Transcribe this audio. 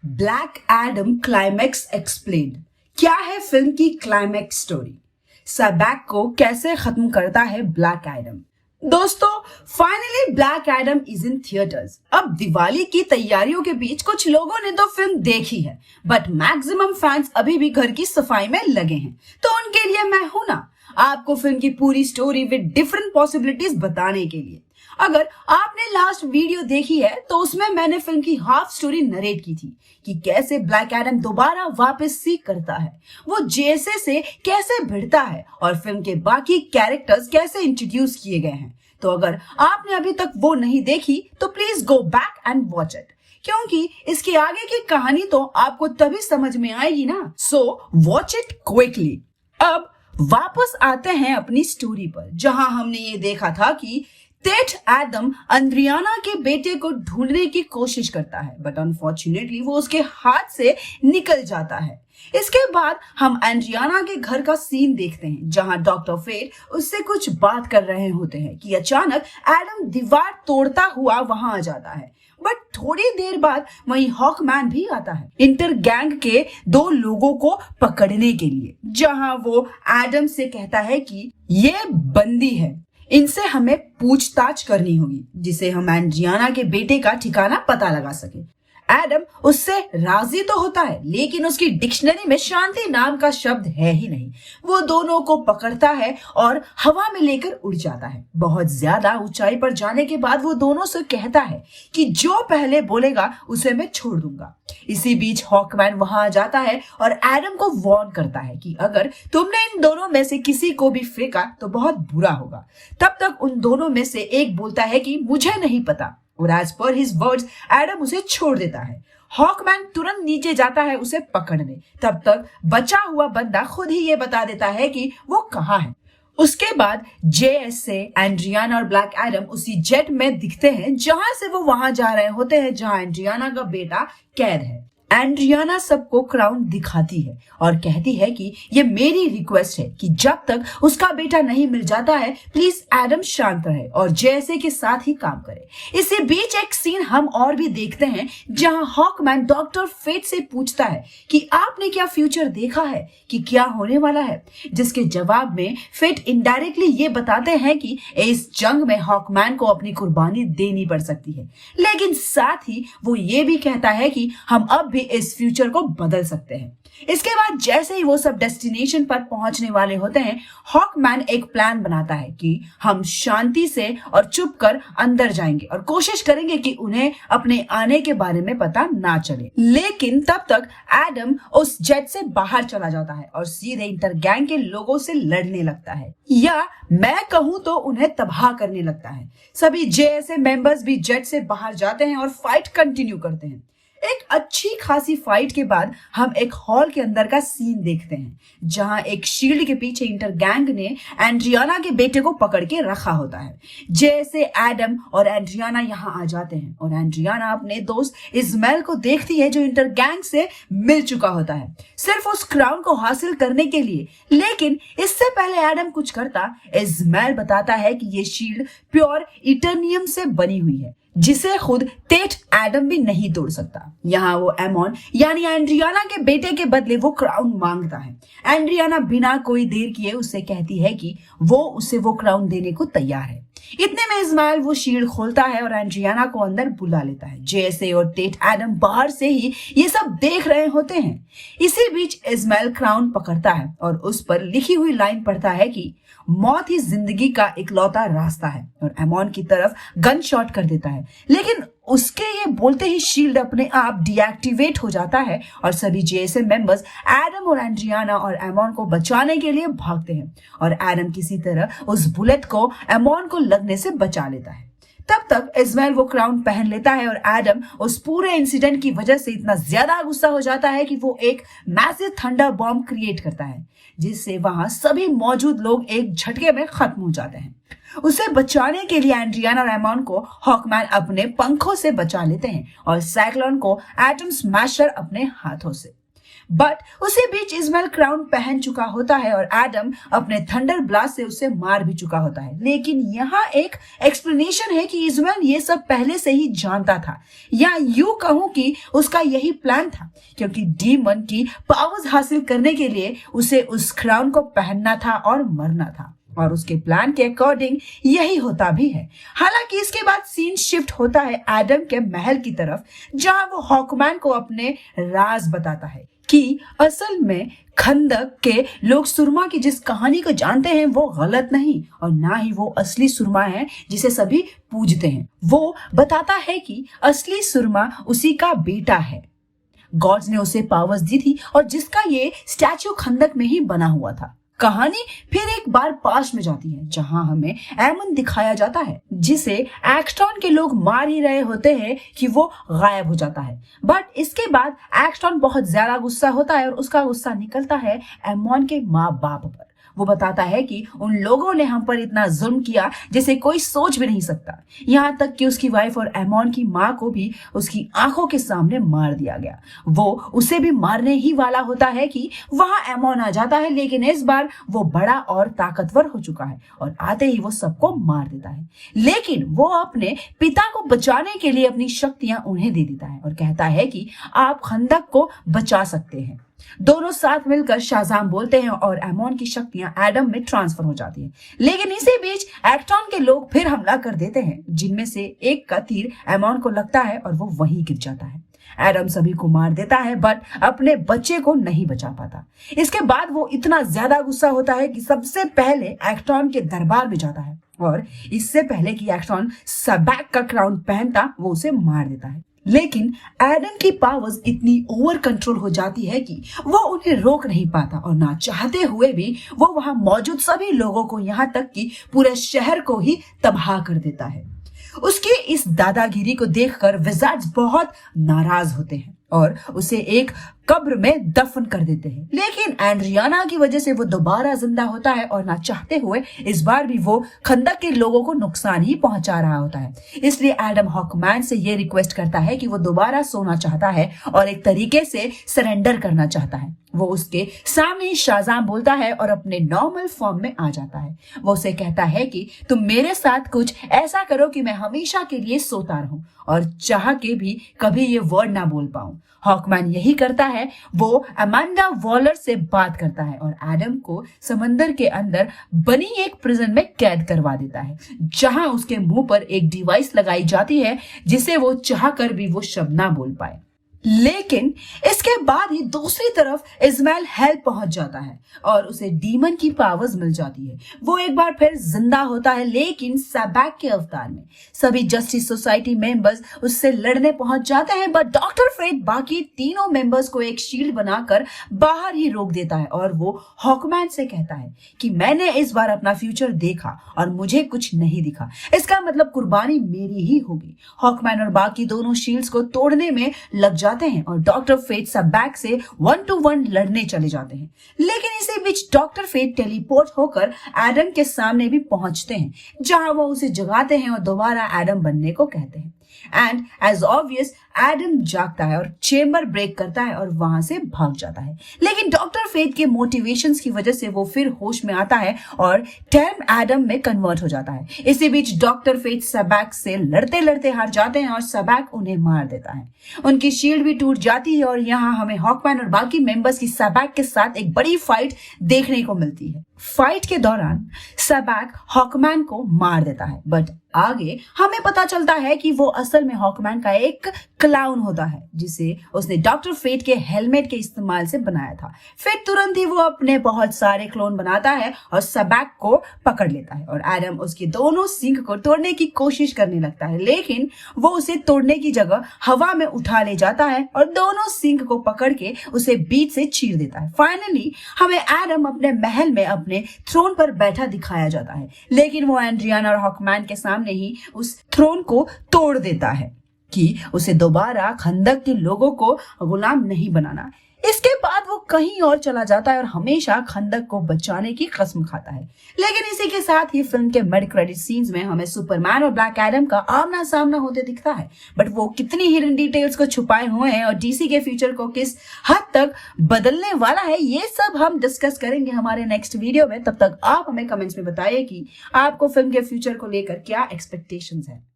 Black Adam climax explained. क्या है film की क्लाइमैक्स स्टोरी? सबैक को कैसे खत्म करता है ब्लैक एडम? दोस्तों, finally black Adam is in theatres. अब दिवाली की तैयारियों के बीच कुछ लोगों ने तो फिल्म देखी है, बट मैक्सिमम फैंस अभी भी घर की सफाई में लगे हैं। तो उनके लिए मैं हूं ना, आपको फिल्म की पूरी स्टोरी विद डिफरेंट पॉसिबिलिटीज बताने के लिए। अगर आपने लास्ट वीडियो देखी है तो उसमें मैंने फिल्म की हाफ स्टोरी नरेट की थी कि कैसे ब्लैक एडम दोबारा वापस सीख करता है, वो जेसे से कैसे भिड़ता है और फिल्म के बाकी कैरेक्टर्स कैसे इंट्रोड्यूस किए गए हैं। तो अगर आपने अभी तक वो नहीं देखी तो please go back and watch it, क्योंकि इसके आगे की कहानी तो आपको तभी समझ में आएगी ना। So watch it quickly. अब वापस आते हैं अपनी स्टोरी पर, जहां हमने ये देखा था कि टेट एडम एंड्रियाना के बेटे को ढूंढने की कोशिश करता है, बट अनफॉर्चुनेटली वो उसके हाथ से निकल जाता है। इसके बाद हम एंड्रियाना के घर का सीन देखते हैं, जहां डॉक्टर फेट उससे कुछ बात कर रहे होते हैं कि अचानक एडम दीवार तोड़ता हुआ वहां आ जाता है। बट थोड़ी देर बाद वहीं हॉकमैन भी आता है, इंटर गैंग के दो लोगों को पकड़ने के लिए, जहां वो एडम से कहता है कि ये बंदी है, इनसे हमें पूछताछ करनी होगी, जिसे हम एंड्रियाना के बेटे का ठिकाना पता लगा सके। एडम उससे राजी तो होता है, लेकिन उसकी डिक्शनरी में शांति नाम का शब्द है ही नहीं। वो दोनों को पकड़ता है और हवा में लेकर उड़ जाता है। बहुत ज्यादा ऊंचाई पर जाने के बाद वो दोनों से कहता है कि जो पहले बोलेगा उसे मैं छोड़ दूंगा। इसी बीच हॉकमैन वहां आ जाता है और एडम को वार्न करता है कि अगर तुमने इन दोनों में से किसी को भी फेंका तो बहुत बुरा होगा। तब तक उन दोनों में से एक बोलता है कि मुझे नहीं पता, और as per his words Adam उसे छोड़ देता है। हॉकमैन तुरंत नीचे जाता है उसे पकड़ने। तब तक बचा हुआ बंदा खुद ही ये बता देता है कि वो कहाँ है। उसके बाद जेएस से एंड्रियाना और ब्लैक एडम उसी जेट में दिखते हैं जहां से वो वहां जा रहे होते हैं, जहां एंड्रियाना का बेटा कैद है। एंड्रियाना सबको क्राउन दिखाती है और कहती है कि ये मेरी रिक्वेस्ट है कि जब तक उसका बेटा नहीं मिल जाता है प्लीज एडम शांत रहे और जैसे के साथ ही काम करे। इसी बीच एक सीन हम और भी देखते हैं, जहां हॉकमैन डॉक्टर फेट से पूछता है कि आपने क्या फ्यूचर देखा है कि क्या होने वाला है, जिसके जवाब में फेट इनडायरेक्टली ये बताते हैं कि इस जंग में हॉकमैन को अपनी कुर्बानी देनी पड़ सकती है, लेकिन साथ ही वो ये भी कहता है कि हम अब भी इस फ्यूचर को बदल सकते हैं। इसके बाद जैसे ही वो सब डेस्टिनेशन पर पहुंचने वाले होते हैं, हॉकमैन एक प्लान बनाता है कि हम शांति से और चुप कर अंदर जाएंगे और कोशिश करेंगे कि उन्हें अपने आने के बारे में पता ना चले। लेकिन तब तक एडम उस जेट से बाहर चला जाता है और सीधे इंटर गैंग के लोगों से लड़ने लगता है, या मैं कहूं तो उन्हें तबाह करने लगता है। सभी जेएसए मेंबर्स भी जेट से बाहर जाते हैं और फाइट कंटिन्यू करते हैं। एक अच्छी खासी फाइट के बाद हम एक हॉल के अंदर का सीन देखते हैं, जहां एक शील्ड के पीछे इंटर गैंग ने एंड्रियाना के बेटे को पकड़ के रखा होता है। जैसे एडम और एंड्रियाना यहां आ जाते हैं और एंड्रियाना अपने दोस्त इस्माइल को देखती है, जो इंटर गैंग से मिल चुका होता है सिर्फ उस क्राउन को हासिल करने के लिए। लेकिन इससे पहले एडम कुछ करता, इस्माइल बताता है कि ये शील्ड प्योर इटर्नियम से बनी हुई है, जिसे खुद टेट एडम भी नहीं तोड़ सकता। यहाँ वो एमोन यानी एंड्रियाना के बेटे के बदले वो क्राउन मांगता है। एंड्रियाना बिना कोई देर किए उससे कहती है कि वो उसे वो क्राउन देने को तैयार है। इतने में इस्माइल वो शील्ड खोलता है और एंड्रियाना को अंदर बुला लेता है। जैसे और टेट एडम बाहर से ही ये सब देख रहे होते हैं। इसी बीच इस्माइल क्राउन पकड़ता है और उस पर लिखी हुई लाइन पढ़ता है कि मौत ही जिंदगी का इकलौता रास्ता है, और एमोन की तरफ गन शॉट कर देता है। लेकिन उसके ये बोलते ही शील्ड अपने आप डीएक्टिवेट हो जाता है और सभी जेएसए मेंबर्स एडम और एंड्रियाना और एमोन को बचाने के लिए भागते हैं, और एडम किसी तरह उस बुलेट को एमोन को लगने से बचा लेता है। तब तक इस्माइल वो क्राउन पहन लेता है और एडम उस पूरे इंसिडेंट की वजह से इतना ज्यादा गुस्सा हो जाता है कि वो एक मैसिव थंडर बॉम्ब क्रिएट करता है, जिससे वहां सभी मौजूद लोग एक झटके में खत्म हो जाते हैं। उसे बचाने के लिए एंड्रियाना और एमोन को हॉकमैन अपने पंखों से बचा लेते हैं और साइक्लोन को एटम स्मैशर अपने हाथों से। बट उसी बीच इस्माइल क्राउन पहन चुका होता है और एडम अपने थंडर ब्लास्ट से उसे मार भी चुका होता है। लेकिन यहाँ एक एक्सप्लेनेशन है कि इस्माइल ये सब पहले से ही जानता था, या यूं कहूं कि उसका यही प्लान था, क्योंकि डीमन की पावर्स हासिल करने के लिए उसे उस क्राउन को पहनना था और मरना था, और उसके प्लान के अकॉर्डिंग यही होता भी है। हालांकि इसके बाद सीन शिफ्ट होता है एडम के महल की तरफ, जहां वो हॉकमैन को अपने राज बताता है कि असल में खंदक के लोग सुरमा की जिस कहानी को जानते हैं वो गलत नहीं, और ना ही वो असली सुरमा है जिसे सभी पूजते हैं। वो बताता है कि असली सुरमा उसी का बेटा है, गॉड्स ने उसे पावर्स दी थी और जिसका ये स्टैचू खंदक में ही बना हुआ था। कहानी फिर एक बार पास्ट में जाती है, जहां हमें एमन दिखाया जाता है, जिसे एक्सटॉन के लोग मार ही रहे होते हैं कि वो गायब हो जाता है। बट इसके बाद एक्सटॉन बहुत ज्यादा गुस्सा होता है और उसका गुस्सा निकलता है एमन के माँ बाप पर। वो बताता है कि उन लोगों ने हम पर इतना जुल्म किया जिसे कोई सोच भी नहीं सकता, यहाँ तक कि उसकी वाइफ और एमन की माँ को भी उसकी आंखों के सामने मार दिया गया। वो उसे भी मारने ही वाला होता है कि वहां एमन आ जाता है, लेकिन इस बार वो बड़ा और ताकतवर हो चुका है और आते ही वो सबको मार देता है। लेकिन वो अपने पिता को बचाने के लिए अपनी शक्तियां उन्हें दे देता है और कहता है कि आप खंदक को बचा सकते हैं। दोनों साथ मिलकर शाजाम बोलते हैं और एमन की शक्तियां एडम में ट्रांसफर हो जाती हैं। लेकिन इसी बीच एक्टॉन के लोग फिर हमला कर देते हैं, जिनमें से एक का तीर एमन को लगता है और वो वहीं गिर जाता है। एडम सभी को मार देता है बट अपने बच्चे को नहीं बचा पाता। इसके बाद वो इतना ज्यादा गुस्सा होता है कि सबसे पहले एक्टॉन के दरबार में जाता है और इससे पहले कि एक्टॉन सबैक का क्राउन पहनता वो उसे मार देता है। लेकिन एडम की पावर्स इतनी ओवर कंट्रोल हो जाती है कि वो उन्हें रोक नहीं पाता और ना चाहते हुए भी वो वहां मौजूद सभी लोगों को, यहां तक कि पूरे शहर को ही तबाह कर देता है। उसकी इस दादागिरी को देखकर विजार्ड्स बहुत नाराज होते हैं और उसे एक कब्र में दफन कर देते हैं। लेकिन एंड्रियाना की वजह से वो दोबारा जिंदा होता है और ना चाहते हुए इस बार भी वो खंदक के लोगों को नुकसान ही पहुंचा रहा होता है। इसलिए एडम हॉकमैन से ये रिक्वेस्ट करता है कि वो दोबारा सोना चाहता है और एक तरीके से सरेंडर करना चाहता है। वो उसके सामने ही शाजाम बोलता है और अपने नॉर्मल फॉर्म में आ जाता है। वो उसे कहता है कि तुम मेरे साथ कुछ ऐसा करो कि मैं हमेशा के लिए सोता रहूं और चाह के भी कभी ये वर्ड ना बोल पाऊं। हॉकमैन यही करता है, वो अमांडा वॉलर से बात करता है और एडम को समंदर के अंदर बनी एक प्रिजन में कैद करवा देता है, जहां उसके मुंह पर एक डिवाइस लगाई जाती है जिसे वो चाहकर भी वो शब्द ना बोल पाए। लेकिन इसके बाद ही दूसरी तरफ इस्माइल हेल पहुंच जाता है और उसे डीमन की पावर्स मिल जाती है। वो एक बार फिर जिंदा होता है, लेकिन सबैक के अवतार में। सभी जस्टिस सोसाइटी मेंबर्स उससे लड़ने पहुंच जाते हैं, बट डॉक्टर फेट बाकी तीनों मेंबर्स को एक शील्ड बनाकर बाहर ही रोक देता है और वो हॉकमैन से कहता है कि मैंने इस बार अपना फ्यूचर देखा और मुझे कुछ नहीं दिखा, इसका मतलब कुर्बानी मेरी ही होगी। हॉकमैन और बाकी दोनों शील्ड्स को तोड़ने में लग जाते हैं और डॉक्टर फेट सबैक से 1-to-1 लड़ने चले जाते हैं। लेकिन इसी बीच डॉक्टर फेट टेलीपोर्ट होकर एडम के सामने भी पहुंचते हैं, जहां वो उसे जगाते हैं और दोबारा एडम बनने को कहते हैं। एंड एज ऑब्वियस एडम जागता है और चेंबर ब्रेक करता है और वहां से भाग जाता है। लेकिन डॉक्टर फेट के मोटिवेशंस की वजह से वो फिर होश में आता है और टर्म एडम में कन्वर्ट हो जाता है। इसी बीच डॉक्टर फेट सबैक से लड़ते लड़ते हार जाते हैं और सबैक उन्हें मार देता है। उनकी शील्ड भी टूट जाती है और यहाँ हमें हॉकमैन और बाकी मेंबर्स की सबैक के साथ एक बड़ी फाइट देखने को मिलती है। फाइट के दौरान सबैक हॉकमैन को मार देता है, बट आगे हमें पता चलता है कि वो असल में हॉकमैन का एक क्लाउन होता है, जिसे उसने डॉक्टर फेट के हेलमेट के इस्तेमाल से बनाया था। फिर तुरंत ही वो अपने बहुत सारे क्लोन बनाता है और सबैक को पकड़ लेता है और एडम उसके दोनों सिंक को तोड़ने की कोशिश करने लगता है, लेकिन वो उसे तोड़ने की जगह हवा में उठा ले जाता है और दोनों सिंक को पकड़ के उसे बीच से चीर देता है। फाइनली हमें एडम अपने महल में अपने थ्रोन पर बैठा दिखाया जाता है, लेकिन वो एंड्रियाना और हॉकमैन के सामने ही उस थ्रोन को तोड़ देता है कि उसे दोबारा खंदक के लोगों को गुलाम नहीं बनाना। इसके बाद वो कहीं और चला जाता है और हमेशा खंदक को बचाने की कसम खाता है। लेकिन इसी के साथ ही फिल्म के मिड क्रेडिट सीन्स में हमें सुपरमैन और ब्लैक एडम का आमना सामना होते दिखता है। बट वो कितनी हिडन डिटेल्स को छुपाए हुए हैं और डीसी के फ्यूचर को किस हद तक बदलने वाला है, ये सब हम डिस्कस करेंगे हमारे नेक्स्ट वीडियो में। तब तक आप हमें कमेंट्स में बताइए कि आपको फिल्म के फ्यूचर को लेकर क्या एक्सपेक्टेशंस है।